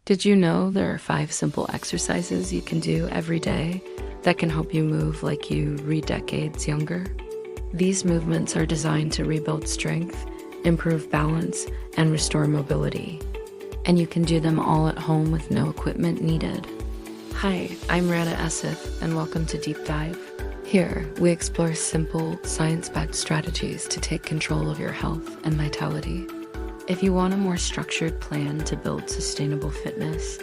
Did you know there are 5 simple exercises you can do every day that can help you move like you re-decades younger? These movements are designed to rebuild strength, improve balance, and restore mobility. And you can do them all at home with no equipment needed. Hi, I'm Rana Asif, and welcome to Deep Dive. Here, we explore simple, science-backed strategies to take control of your health and vitality. If you want a more structured plan to build sustainable fitness,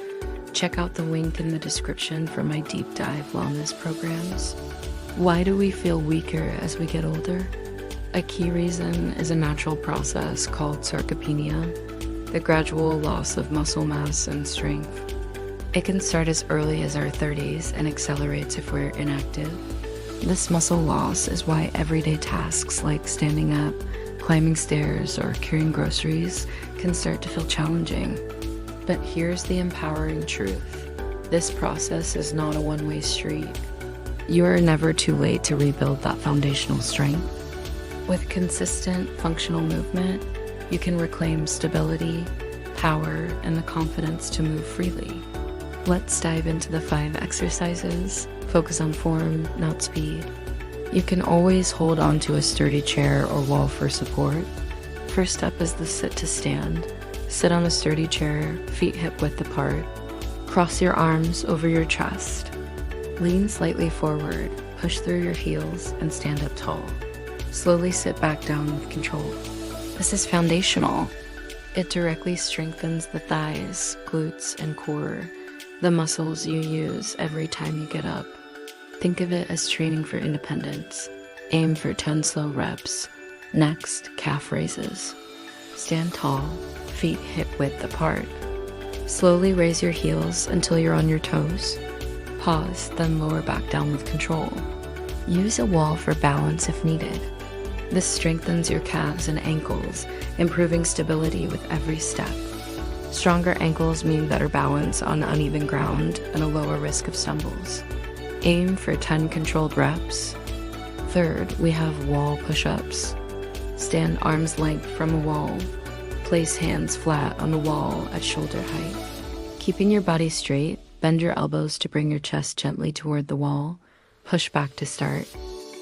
check out the link in the description for my deep dive wellness programs. Why do we feel weaker as we get older? A key reason is a natural process called sarcopenia, the gradual loss of muscle mass and strength. It can start as early as our 30s and accelerates if we're inactive. This muscle loss is why everyday tasks like standing up, climbing stairs, or carrying groceries can start to feel challenging. But here's the empowering truth. This process is not a one-way street. You are never too late to rebuild that foundational strength. With consistent, functional movement, you can reclaim stability, power, and the confidence to move freely. Let's dive into the 5 exercises. Focus on form, not speed. You can always hold onto a sturdy chair or wall for support. First up is the sit to stand. Sit on a sturdy chair, feet hip width apart. Cross your arms over your chest. Lean slightly forward, push through your heels, and stand up tall. Slowly sit back down with control. This is foundational. It directly strengthens the thighs, glutes, and core, the muscles you use every time you get up. Think of it as training for independence. Aim for 10 slow reps. Next, calf raises. Stand tall, feet hip width apart. Slowly raise your heels until you're on your toes. Pause, then lower back down with control. Use a wall for balance if needed. This strengthens your calves and ankles, improving stability with every step. Stronger ankles mean better balance on uneven ground and a lower risk of stumbles. Aim for 10 controlled reps. Third, we have wall push-ups. Stand arm's length from a wall. Place hands flat on the wall at shoulder height. Keeping your body straight, bend your elbows to bring your chest gently toward the wall. Push back to start.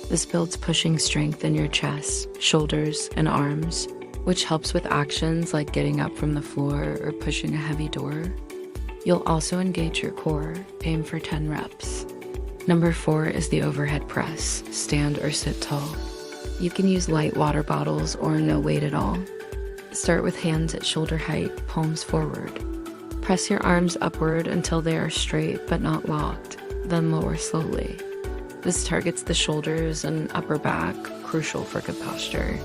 This builds pushing strength in your chest, shoulders, and arms, which helps with actions like getting up from the floor or pushing a heavy door. You'll also engage your core. Aim for 10 reps. Number 4 is the overhead press. Stand or sit tall. You can use light water bottles or no weight at all. Start with hands at shoulder height, palms forward. Press your arms upward until they are straight but not locked, then lower slowly. This targets the shoulders and upper back, crucial for good posture.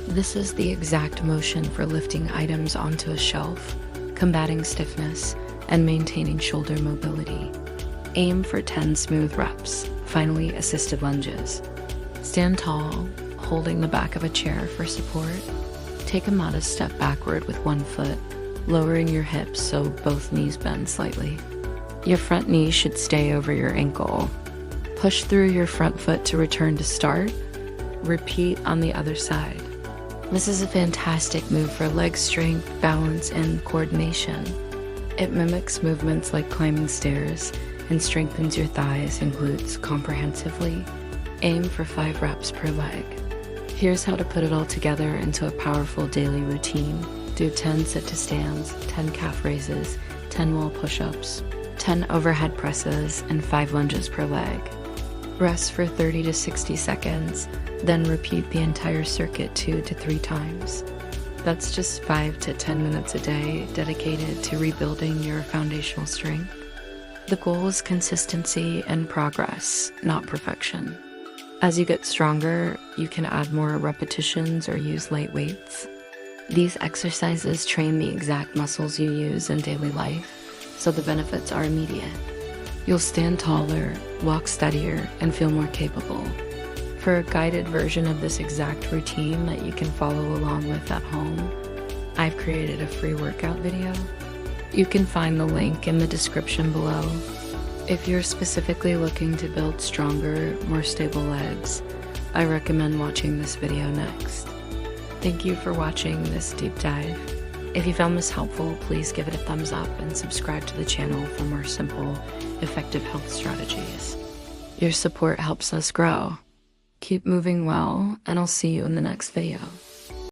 This is the exact motion for lifting items onto a shelf, combating stiffness, and maintaining shoulder mobility. Aim for 10 smooth reps. Finally, assisted lunges. Stand tall, holding the back of a chair for support. Take a modest step backward with one foot, lowering your hips so both knees bend slightly. Your front knee should stay over your ankle. Push through your front foot to return to start. Repeat on the other side. This is a fantastic move for leg strength, balance, and coordination. It mimics movements like climbing stairs and strengthens your thighs and glutes comprehensively. Aim for 5 reps per leg. Here's how to put it all together into a powerful daily routine. Do 10 sit to stands, 10 calf raises, 10 wall push-ups, 10 overhead presses, and 5 lunges per leg. Rest for 30 to 60 seconds, then repeat the entire circuit 2 to 3 times. That's just 5 to 10 minutes a day dedicated to rebuilding your foundational strength. The goal is consistency and progress, not perfection. As you get stronger, you can add more repetitions or use light weights. These exercises train the exact muscles you use in daily life, so the benefits are immediate. You'll stand taller, walk steadier, and feel more capable. For a guided version of this exact routine that you can follow along with at home, I've created a free workout video. You can find the link in the description below. If you're specifically looking to build stronger, more stable legs, I recommend watching this video next. Thank you for watching this deep dive. If you found this helpful, please give it a thumbs up and subscribe to the channel for more simple, effective health strategies. Your support helps us grow. Keep moving well, and I'll see you in the next video.